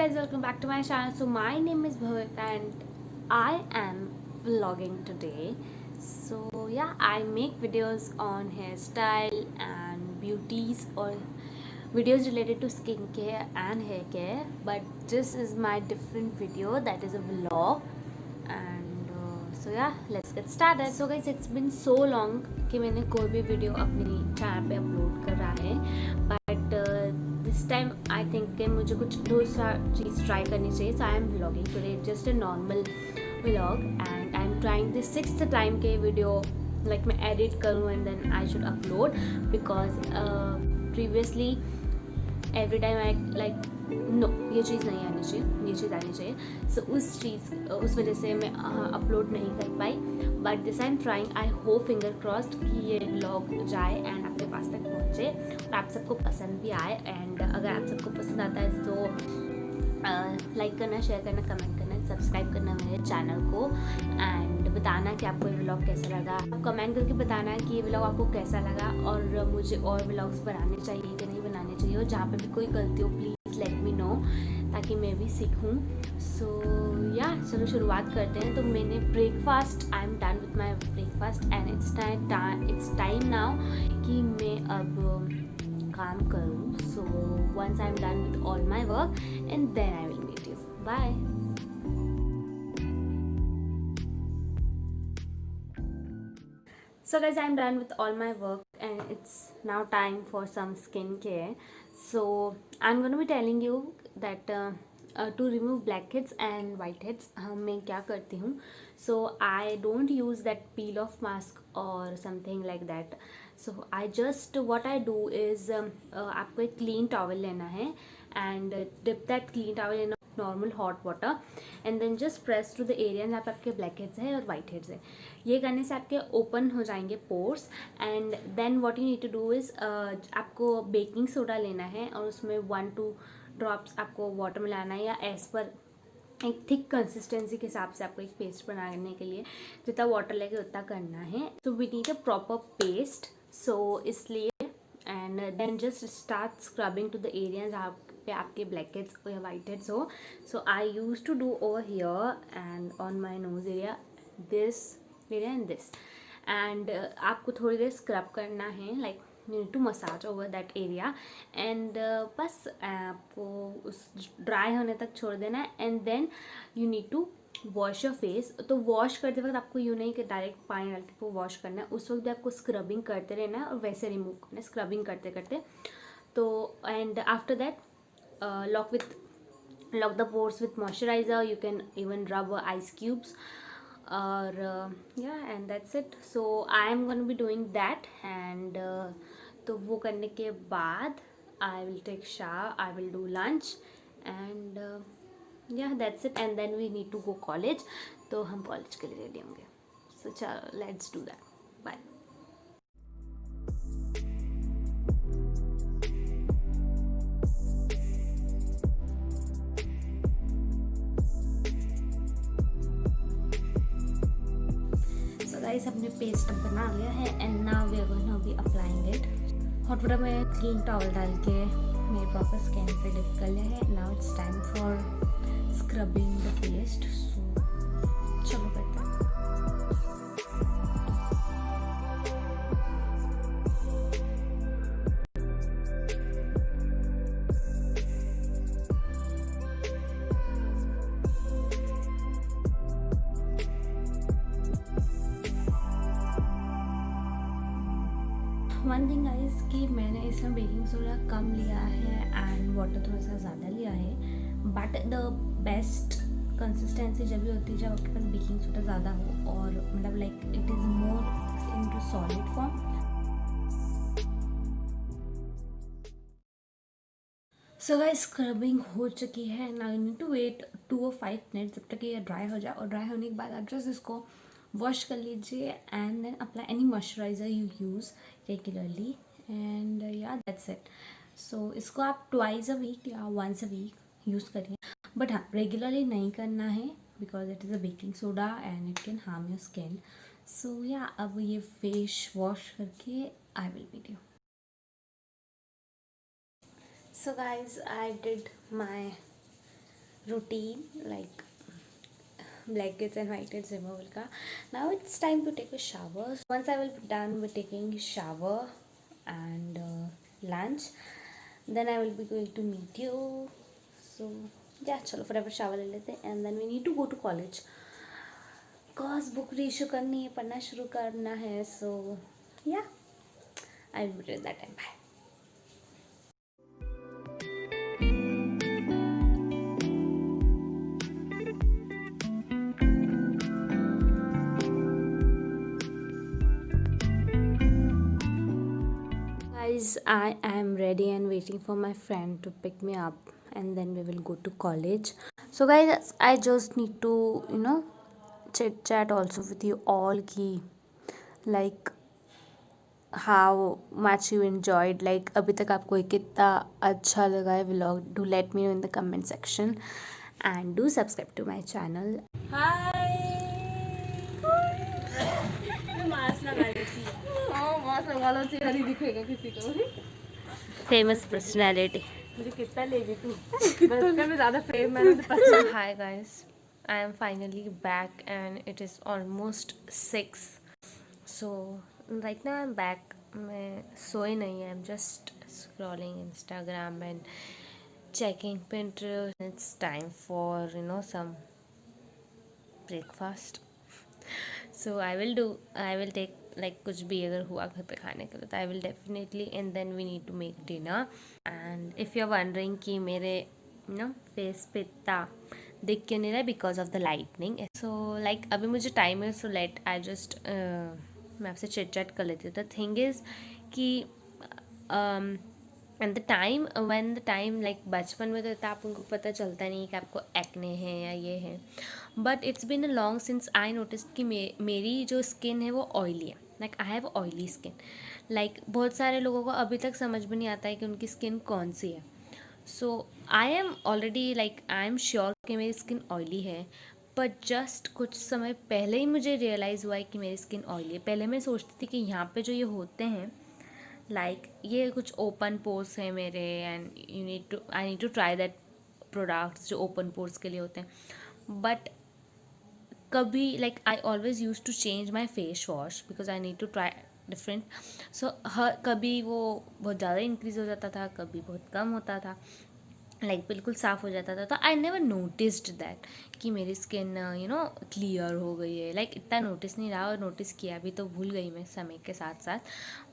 Guys, welcome back to my channel. So my name is Bhavit and I am vlogging today. So yeah, I make videos on hairstyle and beauties or videos related to skincare and hair care, but this is my different video, that is a vlog. And so yeah, let's get started. So guys, it's been so long कि मैंने कोई भी video अपनी channel पे upload कर रहा है, but this time I think कि मुझे कुछ दूसरा चीज़ ट्राई करनी चाहिए. So I am vlogging today, just a normal vlog, and I am trying this 6th time के वीडियो लाइक मैं एडिट करूँ and then I should upload, because previously every time I like no ये चीज़ नहीं आनी चाहिए, ये चीज़ आनी चाहिए. सो उस वजह से मैं अपलोड नहीं कर पाई, but this I am trying. I hope finger crossed कि ये ब्लॉग जाए एंड आपके पास तक पहुँचे और आप सबको पसंद भी आए. एंड अगर आप सबको पसंद आता है तो लाइक करना, शेयर करना, कमेंट करना, सब्सक्राइब करना मेरे चैनल को, एंड बताना कि आपको ये व्लॉग कैसा लगा. आप कमेंट करके बताना कि ये व्लॉग आपको कैसा लगा और मुझे और व्लॉग्स बनाने चाहिए कि नहीं बनाने चाहिए, और जहाँ पे भी कोई गलती हो प्लीज़ लेट मी नो, ताकि मैं भी सीखूँ. सो या चलो शुरुआत करते हैं. तो मैंने breakfast, I am done with my breakfast and it's time now कि मैं अब काम करूँ. So once I am done with all my work and then I will meet you. Bye. So guys, I'm done with all my work and it's now time for some skincare. So I'm going to be telling you that to remove blackheads and whiteheads मैं क्या करती हूँ. So I don't use that peel off mask or something like that. So I just what I do is आपको एक clean towel लेना है and dip that clean towel in normal hot water and then just press to the area जहाँ पे आपके black heads है और white heads है. ये करने से आपके ओपन हो जाएंगे pores. And then what you need to do is आपको बेकिंग सोडा लेना है और उसमें 1-2 ड्रॉप्स आपको वाटर मिलाना है, या एज पर एक थिक कंसिस्टेंसी के हिसाब से आपको एक पेस्ट बनाने के लिए जितना वाटर लगे उतना करना है. So we need a proper paste. So इसलिए and then just start scrubbing to the area जहाँ पे आपके ब्लैक हेड्स या वाइट हेड्स हो. So I use to do over here and on my nose area, this area and this. And आपको थोड़ी देर scrub करना है, like you need to massage over that area and बस आपको उस ड्राई होने तक छोड़ देना है. And then you need to wash your face. तो वॉश करते वक्त आपको यूँ नहीं कि डायरेक्ट पानी डाल के वॉश करना है, उस वक्त भी आपको स्क्रबिंग करते रहना है और वैसे रिमूव करना है स्क्रबिंग करते करते. तो and after that lock the pores with moisturizer. You can even rub ice cubes or yeah, and that's it. So I am going to be doing that and तो वो करने के बाद I will take shower, I will do lunch and yeah, that's it. And then we need to go college. तो हम college के लिए ready होंगे. So चलो, let's do that. Bye. Guys हमने पेस्ट बना लिया है and now we are going to be applying it. Hot water में क्लीन टॉवल डाल के मेरे प्रॉपर स्किन पे डिप कर लिया है. Now it's time for scrubbing the paste. So चलो करते हैं. वन थिंग गाइस कि मैंने इसमें बेकिंग सोडा कम लिया है एंड वाटर थोड़ा सा ज़्यादा लिया है, बट द बेस्ट कंसिस्टेंसी जब भी होती है जब आपके पास बेकिंग सोडा ज़्यादा हो और मतलब like it is more into solid form. So guys scrubbing हो चुकी है. Now you need to wait 2 or 5 minutes जब तक ये ड्राई हो जाए, और ड्राई होने के बाद आप जस्ट इसको वॉश कर लीजिए and then apply any moisturiser you use regularly and yeah that's it. So इसको आप ट्वाइस अ वीक या वंस अ वीक यूज़ करिए, बट हाँ रेगुलरली नहीं करना है because it is a baking soda and it can harm your skin. So yeah अब ये फेस वॉश करके I will meet you. So guys, I did my routine like blankets and whiteheads removal ka. Now it's time to take a shower. Once I will be done with taking shower and lunch, then I will be going to meet you. So yeah, chalo forever shower ले लेते हैं and then we need to go to college cause book reissue करनी है, पढ़ना शुरू करना है. So yeah, I will be at that time. Bye. Guys, I am ready and waiting for my friend to pick me up and then we will go to college. So guys, I just need to, chit chat also with you all ki like how much you enjoyed, like अभी तक आपको ये कितना अच्छा लगा है vlog. Do let me know in the comment section and do subscribe to my channel. Hi. Mask लगा लेती है. मास्क लगा लो, चेहरा नहीं दिखेगा किसी को. Famous personality. मुझे कितना लेगी तू? बस में ज़्यादा फेम मैंने तो पसंद. Hi guys, I am finally back and it is almost 6. So right now I'm back. मैं सोई नहीं. I'm just scrolling Instagram and checking Pinterest. It's time for some breakfast. So I will take like कुछ भी अगर हुआ घर पे खाने के लिए तो I will definitely, and then we need to make dinner. And if you're wondering कि मेरे फेस पे इतना दिख क्यों नहीं रहा है, because of the lightning. So like अभी मुझे टाइम है, सो लेट आई जस्ट मैं आपसे चिट चैट कर लेती हूँ. द थिंग इज़ कि and the time when the time like बचपन में तो आप उनको पता चलता नहीं कि आपको एक्ने है या ये है. But it's been a long since I notice कि मेरी जो स्किन है वो ऑयली है. Like I have oily skin. Like बहुत सारे लोगों को अभी तक समझ में नहीं आता है कि उनकी स्किन कौन सी है. So I am already like I am sure कि मेरी स्किन ऑयली है. बट जस्ट कुछ समय पहले ही मुझे रियलाइज़ हुआ है कि मेरी स्किन ऑयली है. पहले मैं सोचती थी कि यहाँ पे जो ये होते हैं लाइक ये कुछ ओपन पोर्स हैं मेरे, and I need to try that products जो ओपन पोर्स के लिए होते हैं. बट कभी like I always use to change my face wash because I need to try different. So कभी वो बहुत ज़्यादा इंक्रीज़ हो जाता था, कभी बहुत कम होता था, लाइक बिल्कुल साफ़ हो जाता था. तो आई नेवर नोटिस्ड दैट कि मेरी स्किन क्लियर हो गई है. लाइक इतना नोटिस नहीं रहा, और नोटिस किया भी तो भूल गई मैं समय के साथ साथ.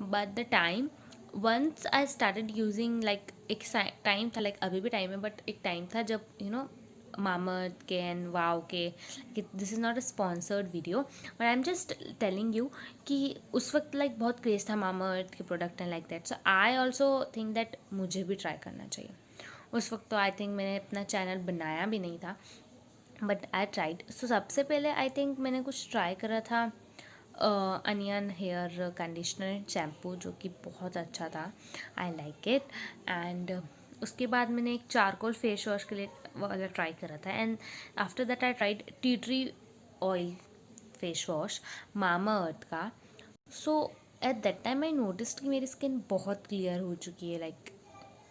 But the time once I started using like एक टाइम था, लाइक अभी भी टाइम है, बट एक टाइम था जब मामर्थ के एंड वाव के, this is not a sponsored video but I am just telling you कि उस वक्त लाइक बहुत क्रेज़ था मामर्थ के product and like that. So I also think that मुझे भी ट्राई करना चाहिए. उस वक्त तो आई थिंक मैंने अपना चैनल बनाया भी नहीं था, बट आई ट्राइड. सो सबसे पहले आई थिंक मैंने कुछ ट्राई करा था अनियन हेयर कंडीशनर शैम्पू, जो कि बहुत अच्छा था. I like it. एंड उसके बाद मैंने एक चारकोल फेस वॉश के लिए वाला ट्राई करा था. And after that I tried tea tree oil face wash Mama Earth का. So at that time I noticed कि मेरी स्किन बहुत क्लियर हो चुकी है, like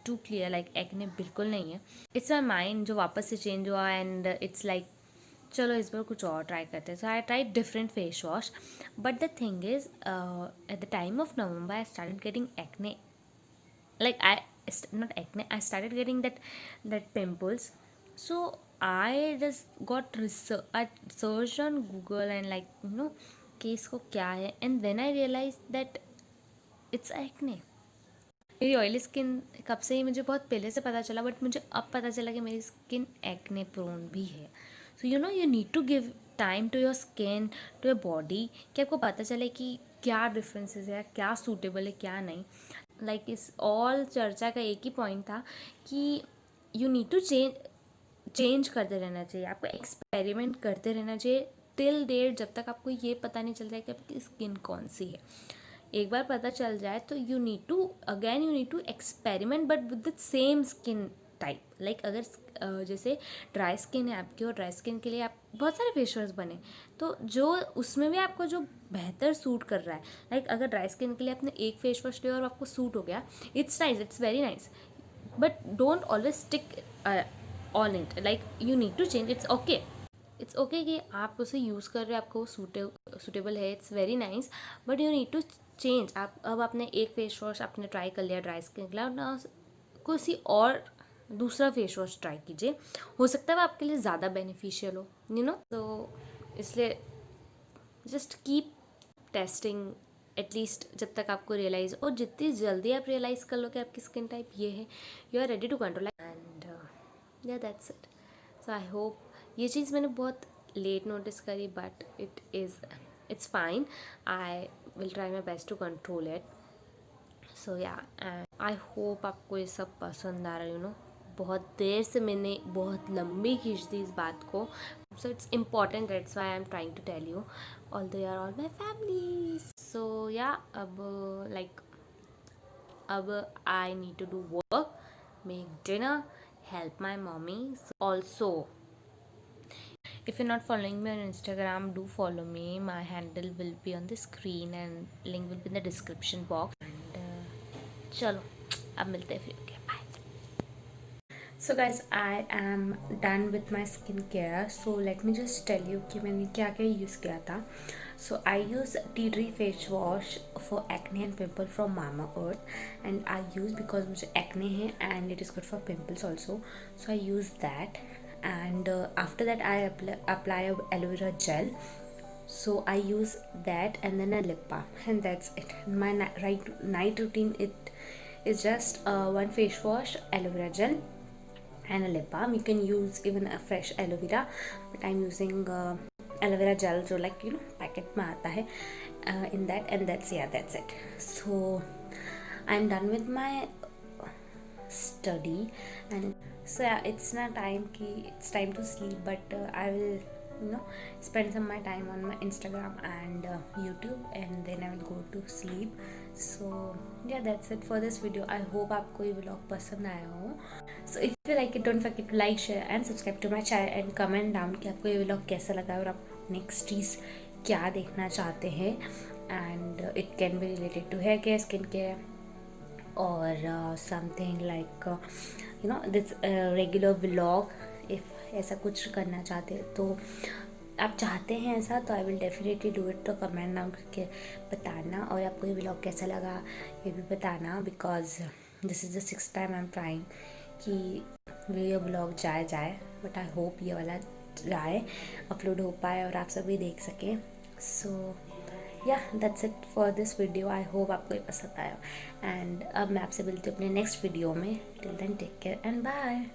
too clear, like acne बिल्कुल नहीं है. इट्स माई माइंड जो वापस से चेंज हुआ. एंड इट्स लाइक चलो इस बार कुछ और ट्राई करते हैं. So I try different face wash. But the thing is at the time of November I started getting acne. Like not acne, I started getting that pimples. So I just got I searched on Google and like कि इसको क्या है. And then I realized that it's acne. मेरी oily skin कब से ही मुझे बहुत पहले से पता चला, बट मुझे अब पता चला कि मेरी स्किन एक्ने प्रोन भी है. So you need to give time to your skin, to your body, कि आपको पता चले कि क्या डिफरेंसेस है, क्या सूटेबल है, क्या नहीं. लाइक इस ऑल चर्चा का एक ही पॉइंट था कि यू नीड टू चेंज करते रहना चाहिए. आपको एक्सपेरिमेंट करते रहना चाहिए टिल डेट, जब तक आपको ये पता नहीं चल रहा है कि आपकी स्किन कौन सी है. एक बार पता चल जाए तो you need to experiment but with the same skin type. Like अगर जैसे ड्राई स्किन है आपकी, और ड्राई स्किन के लिए आप बहुत सारे फेस वॉश बने, तो जो उसमें भी आपको जो बेहतर सूट कर रहा है, लाइक अगर ड्राई स्किन के लिए आपने एक फेस वॉश लिया और आपको सूट हो गया, it's nice, it's very nice. But don't always stick on it, like you need to change, it's okay कि आप उसे यूज़ कर रहे हो, आपको सूटेबल है, it's very nice, but you need to change. आप अब आपने एक फेस वॉश आपने ट्राई कर लिया ड्राई स्किन के लिए, ना किसी और दूसरा फेस वॉश ट्राई कीजिए, हो सकता है वो आपके लिए ज़्यादा बेनिफिशियल हो, तो इसलिए जस्ट कीप टेस्टिंग एटलीस्ट जब तक आपको रियलाइज़, और जितनी जल्दी आप रियलाइज़ कर लो कि आपकी स्किन टाइप ये है, you are ready to control, and yeah that's it. So I hope, ये चीज़ मैंने बहुत लेट नोटिस करी, but it's fine, I will try my best to control it. So yeah, and I hope आपको ये सब पसंद आ रहा है। बहुत देर से मैंने बहुत लंबी खींच दी इस बात को, so it's important, that's why I am trying to tell you, although you are all my family. So yeah, अब I need to do work, make dinner, help my mommy. So also, if you're not following me on Instagram, do follow me. My handle will be on the screen and link will be in the description box. And चलो अब मिलते हैं फिर, okay, bye. So guys, I am done with my skincare. So let me just tell you कि मैंने क्या क्या use किया था. So I use tea tree face wash for acne and pimple from Mamaearth, and I use because मुझे acne है and it is good for pimples also. So I use that, and after that I apply aloe vera gel. So I use that and then a lip balm, and that's it. My night routine, it is just one face wash, aloe vera gel, and a lip balm. You can use even a fresh aloe vera, but I'm using aloe vera gel जो like packet में आता है, in that, and that's it. So I'm done with my study, and so yeah, it's time to sleep, but I will spend some my time on my Instagram and YouTube, and then I will go to sleep. So yeah, that's it for this video. I hope आपको ये vlog पसंद आया हो. So if you like it, don't forget to like, share and subscribe to my channel, and comment down कि आपको ये vlog कैसा लगा और आप next चीज़ क्या देखना चाहते हैं. And it can be related to hair care, skin care, or something like this regular vlog. If ऐसा कुछ करना चाहते हैं तो आप चाहते हैं ऐसा, तो I will definitely do it. तो कमेंट डाउन करके बताना, और आपको ये व्लॉग कैसा लगा ये भी बताना, because this is the 6th time I am trying कि ये व्लॉग जाए, बट आई होप ये वाला जाए, अपलोड हो पाए और आप सभी देख सकें. सो या that's it for this video. I hope आपको ये पसंद आया, एंड अब मैं आपसे मिलती हूँ अपने नेक्स्ट वीडियो में. Till then take care and bye.